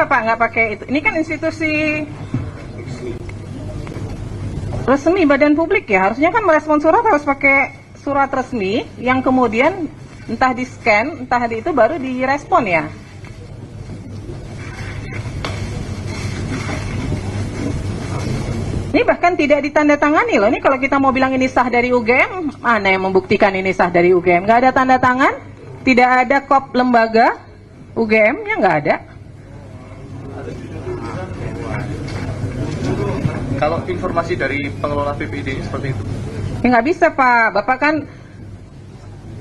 Kenapa Pak nggak pakai itu? Ini kan institusi resmi badan publik ya, harusnya kan merespon surat harus pakai surat resmi yang kemudian entah di scan, entah di itu baru direspon ya. Ini bahkan tidak ditandatangani loh. Ini kalau kita mau bilang ini sah dari UGM, mana yang membuktikan ini sah dari UGM? Nggak ada tanda tangan, tidak ada kop lembaga UGM-nya, nggak ada. Kalau informasi dari pengelola PPID seperti itu? Ya nggak bisa Pak, Bapak kan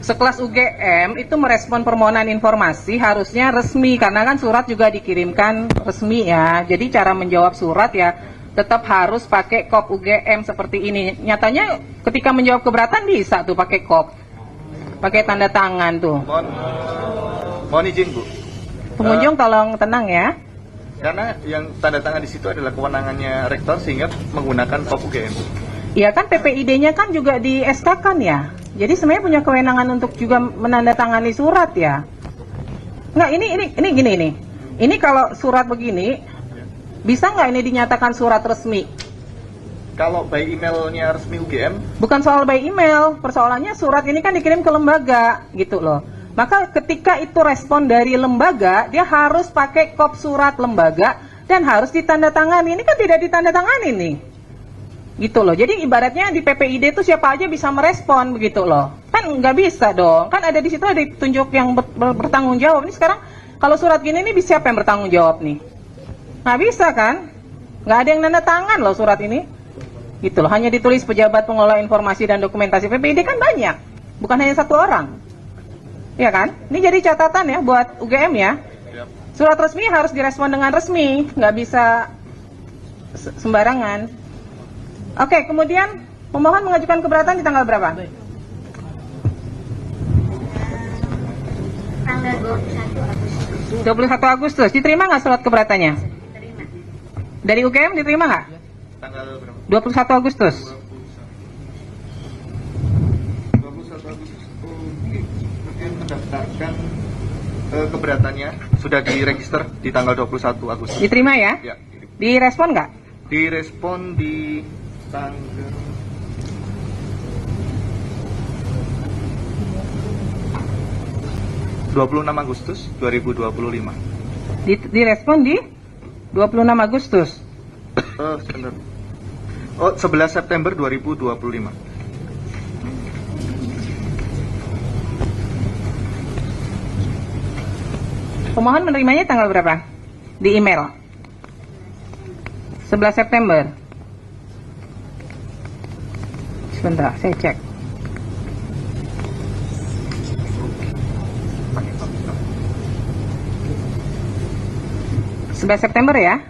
sekelas UGM itu merespon permohonan informasi harusnya resmi, karena kan surat juga dikirimkan resmi ya. Jadi cara menjawab surat ya tetap harus pakai kop UGM seperti ini. Nyatanya ketika menjawab keberatan bisa tuh pakai kop, pakai tanda tangan tuh. Mohon izin Bu. Pengunjung tolong tenang ya. Karena yang tanda tangan di situ adalah kewenangannya rektor sehingga menggunakan kop UGM. Iya kan PPID-nya kan juga di SK-kan ya. Jadi sebenarnya punya kewenangan untuk juga menandatangani surat ya. Nggak, ini gini. Ini kalau surat begini, bisa nggak ini dinyatakan surat resmi? Kalau by emailnya resmi UGM? Bukan soal by email, persoalannya surat ini kan dikirim ke lembaga gitu loh. Maka ketika itu respon dari lembaga, dia harus pakai kop surat lembaga dan harus ditandatangani. Ini kan tidak ditandatangani nih. Gitu loh. Jadi ibaratnya di PPID itu siapa aja bisa merespon begitu loh. Kan nggak bisa dong. Kan ada di situ ada tunjuk yang bertanggung jawab. Ini sekarang kalau surat gini nih siapa yang bertanggung jawab nih? Nggak bisa kan? Nggak ada yang nanda tangan loh surat ini. Gitu loh. Hanya ditulis pejabat pengelola informasi dan dokumentasi PPID kan banyak. Bukan hanya satu orang. Iya kan? Ini jadi catatan ya buat UGM ya. Surat resmi harus direspon dengan resmi, nggak bisa sembarangan. Oke, kemudian pemohon mengajukan keberatan di tanggal berapa? Tanggal 21 Agustus. 21 Agustus. Diterima nggak surat keberatannya? Terima. Dari UGM diterima nggak? Tanggal berapa? 21 Agustus. 21 Agustus. Kemudian mendaftarkan keberatannya sudah diregister di tanggal 21 Agustus. Diterima ya? Ya. Direspon nggak? Direspon di tanggal 26 Agustus 2025. Direspon di 26 Agustus. Sebentar. 11 September 2025. Pemohon menerimanya tanggal berapa? Di email. 11 September. Sebentar, saya cek. September ya.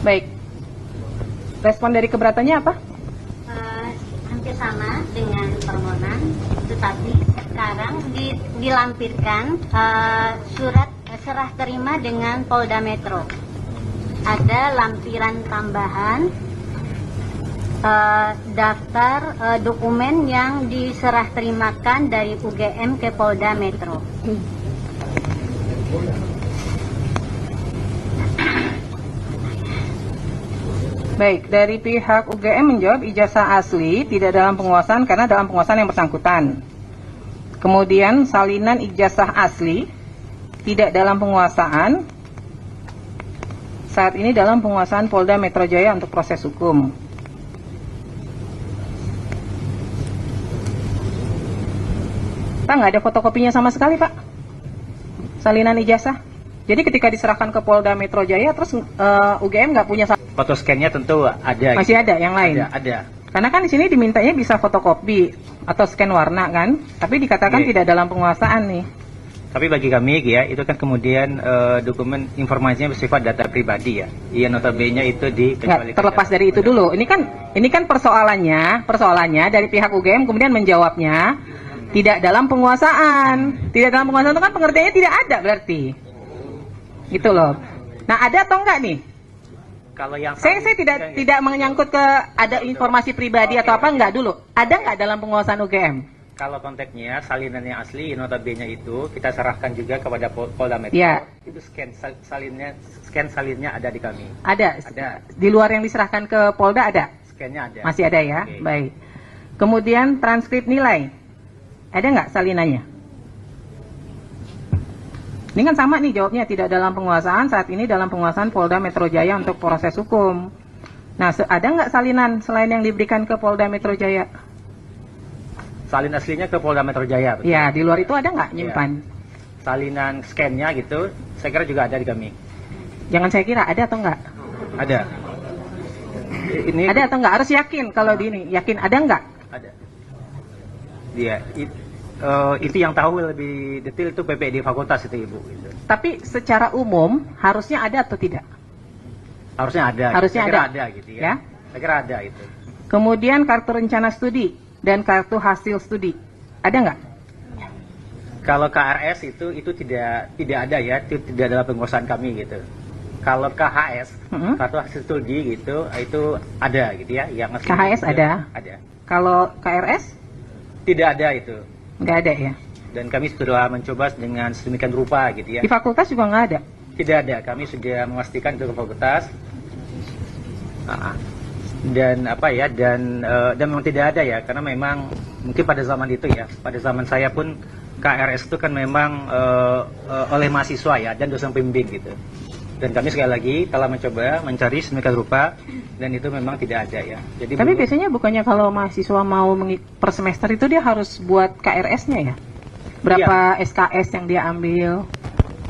Baik. Respon dari keberatannya apa? Hampir sama dengan permohonan, tetapi sekarang dilampirkan surat serah terima dengan Polda Metro. Ada lampiran tambahan daftar dokumen yang diserah terimakan dari UGM ke Polda Metro. Baik, dari pihak UGM menjawab ijazah asli tidak dalam penguasaan karena dalam penguasaan yang bersangkutan. Kemudian salinan ijazah asli tidak dalam penguasaan, saat ini dalam penguasaan Polda Metro Jaya untuk proses hukum. Pak, nggak ada fotokopinya sama sekali Pak, salinan ijazah. Jadi ketika diserahkan ke Polda Metro Jaya, terus UGM nggak punya foto scan-nya tentu ada. Masih ada yang lain? Ada. Karena kan di sini dimintanya bisa fotokopi atau scan warna kan, tapi dikatakan tidak dalam penguasaan nih. Tapi bagi kami ya, itu kan kemudian dokumen informasinya bersifat data pribadi ya. Iya, notabene itu dikecualikan. Terlepas dari itu dulu. Ini kan persoalannya dari pihak UGM kemudian menjawabnya tidak dalam penguasaan. Tidak dalam penguasaan itu kan pengertiannya tidak ada berarti. Gitu loh. Nah, ada atau enggak nih? Kalau yang Saya tidak menyangkut ke ada informasi pribadi atau apa, enggak dulu. Ada nggak dalam penguasaan UGM? Kalau konteksnya salinan yang asli notabene itu kita serahkan juga kepada Polda Metro. Ya. Itu scan salinnya ada di kami. Ada. Ada. Di luar yang diserahkan ke Polda ada? Scannya ada. Masih ada ya? Oke. Baik. Kemudian transkrip nilai. Ada nggak salinannya? Ini kan sama nih jawabnya, tidak dalam penguasaan, saat ini dalam penguasaan Polda Metro Jaya untuk proses hukum. Nah, ada nggak salinan selain yang diberikan ke Polda Metro Jaya? Salin aslinya ke Polda Metro Jaya. Betul? Ya, di luar itu ada nggak nyimpan? Salinan scan-nya gitu, saya kira juga ada di kami. Jangan saya kira, ada atau nggak? Ada. Ini Ada atau nggak? Harus yakin kalau di ini. Yakin ada nggak? ada. Iya, itu yang tahu lebih detail itu PPD fakultas itu Ibu. Gitu. Tapi secara umum harusnya ada atau tidak? Harusnya ada. Harusnya saya kira ada. ada gitu ya. Ya. Saya kira ada itu. Kemudian kartu rencana studi dan kartu hasil studi. Ada nggak? Kalau KRS itu tidak ada ya, itu tidak dalam penguasaan kami gitu. Kalau KHS, kartu hasil studi gitu, itu ada gitu ya. Yang asli KHS itu ada? Ada. Kalau KRS? Tidak ada itu. Nggak ada ya? Dan kami sudah mencoba dengan sedemikian rupa gitu ya. Di fakultas juga nggak ada? Tidak ada, kami sudah memastikan itu ke fakultas. Dan apa ya, dan memang tidak ada ya, karena memang mungkin pada zaman itu ya, pada zaman saya pun KRS itu kan memang oleh mahasiswa ya, dan dosen pembimbing gitu. Dan kami sekali lagi telah mencoba mencari sedemikian rupa, dan itu memang tidak ada ya. Jadi Tapi biasanya bukannya kalau mahasiswa mau per semester itu dia harus buat KRS-nya ya? Berapa SKS yang dia ambil?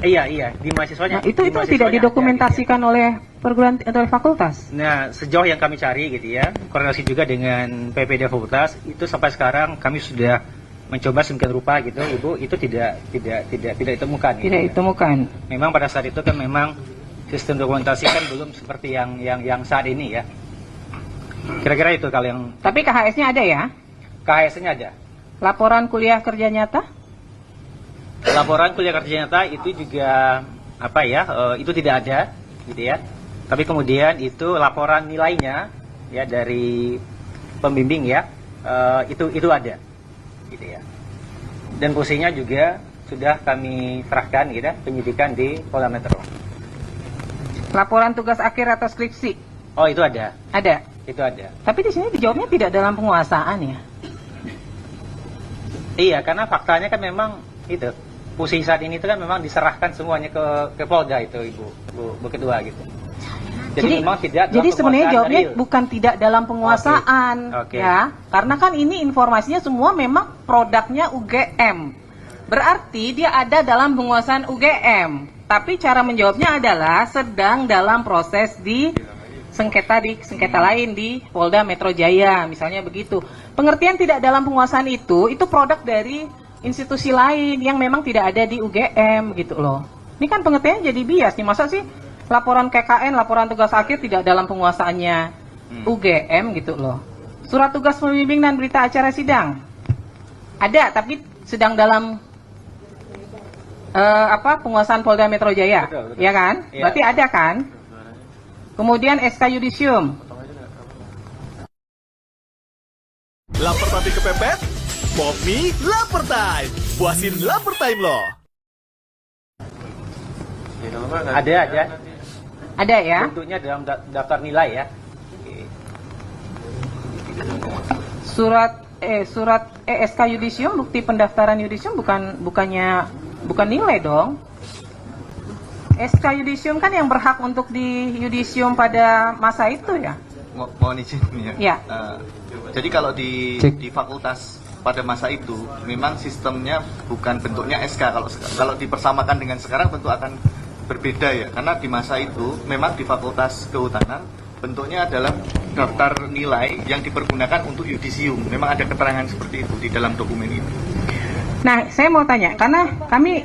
Iya, di mahasiswanya. Nah, itu di tidak mahasiswanya didokumentasikan oleh perguruan atau oleh fakultas? Nah, sejauh yang kami cari gitu ya, koordinasi juga dengan PPD fakultas, itu sampai sekarang kami sudah mencoba sedemikian rupa gitu, Ibu, itu tidak ditemukan. Gitu, Tidak ya. ditemukan. Memang pada saat itu kan memang sistem dokumentasi kan belum seperti yang saat ini ya. Kira-kira itu kalau yang Tapi KHS-nya ada ya? KHS-nya ada. Laporan kuliah kerja nyata? Laporan kuliah kerja nyata itu juga apa ya? Itu tidak ada, gitu ya. Tapi kemudian itu laporan nilainya ya dari pembimbing ya, itu ada, gitu ya. Dan posisinya juga sudah kami serahkan, gitu, penyidikan di Polda Metro. Laporan tugas akhir atau skripsi? Oh, itu ada. Ada. Itu ada. Tapi di sini dijawabnya tidak dalam penguasaan ya? Iya, karena faktanya kan memang itu posisi saat ini itu kan memang diserahkan semuanya ke Polda itu Bu Ketua gitu. Jadi memang tidak. Jadi sebenarnya jawabnya real. bukan tidak dalam penguasaan, Oke. ya, karena kan ini informasinya semua memang produknya UGM. Berarti dia ada dalam penguasaan UGM. Tapi cara menjawabnya adalah sedang dalam proses di sengketa lain di Polda Metro Jaya, misalnya begitu. Pengertian tidak dalam penguasaan itu produk dari institusi lain yang memang tidak ada di UGM gitu loh. Ini kan pengertiannya jadi bias nih, masa sih laporan KKN, laporan tugas akhir tidak dalam penguasaannya UGM gitu loh. Surat tugas pembimbing dan berita acara sidang ada, tapi sedang dalam penguasaan Polda Metro Jaya, Betul. ya kan? Iya. Berarti ada kan? Kemudian SK Yudisium. Lapar tapi kepepet? Popmi Lapar Time. Puasin Lapar Time lo. Ada. Ada ya? Bentuknya dalam daftar nilai ya. Surat SK Yudisium, bukti pendaftaran Yudisium bukan nilai dong. SK Yudisium kan yang berhak untuk di Yudisium pada masa itu ya. Mohon izin ya. Ya. Jadi kalau di fakultas pada masa itu memang sistemnya bukan bentuknya SK, kalau dipersamakan dengan sekarang tentu akan berbeda ya, karena di masa itu memang di Fakultas Kehutanan bentuknya adalah daftar nilai yang dipergunakan untuk yudisium. Memang ada keterangan seperti itu di dalam dokumen itu. Nah, saya mau tanya, karena kami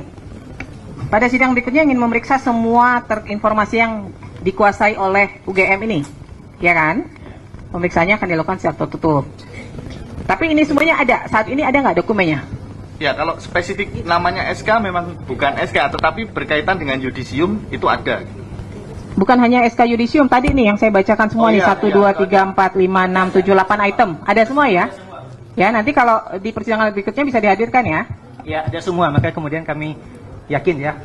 pada sidang berikutnya ingin memeriksa semua informasi yang dikuasai oleh UGM ini, ya kan? Pemeriksaannya akan dilakukan secara tertutup. Tapi ini semuanya ada, saat ini ada nggak dokumennya? Ya, kalau spesifik namanya SK memang bukan SK, tetapi berkaitan dengan yudisium itu ada. Bukan hanya SK Yudisium tadi nih yang saya bacakan semua nih 1, 2, 3, 4, 5, 6, 7, 8 item. Ada semua ya? Ya, nanti kalau di persidangan berikutnya bisa dihadirkan ya. Ya, ada semua. Makanya kemudian kami yakin ya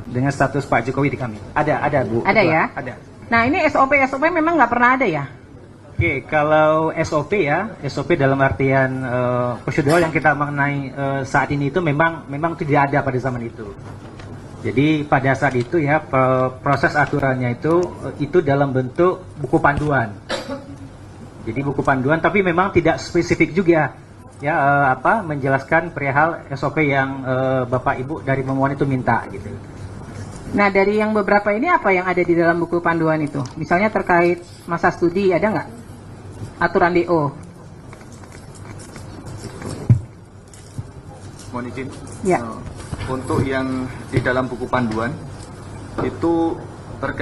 dengan status Pak Jokowi di kami. Ada Bu. Ada Ketua. ya? Ada. Nah, ini SOP memang nggak pernah ada ya? Oke, kalau SOP ya, SOP dalam artian prosedural yang kita mengenai saat ini itu memang tidak ada pada zaman itu. Jadi pada saat itu ya proses aturannya itu dalam bentuk buku panduan. Jadi buku panduan, tapi memang tidak spesifik juga ya menjelaskan perihal SOP yang Bapak Ibu dari pemohon itu minta gitu. Nah, dari yang beberapa ini apa yang ada di dalam buku panduan itu? Misalnya terkait masa studi, ada nggak? Aturan DO. Mohon izin. Ya. Untuk yang di dalam buku panduan itu terkait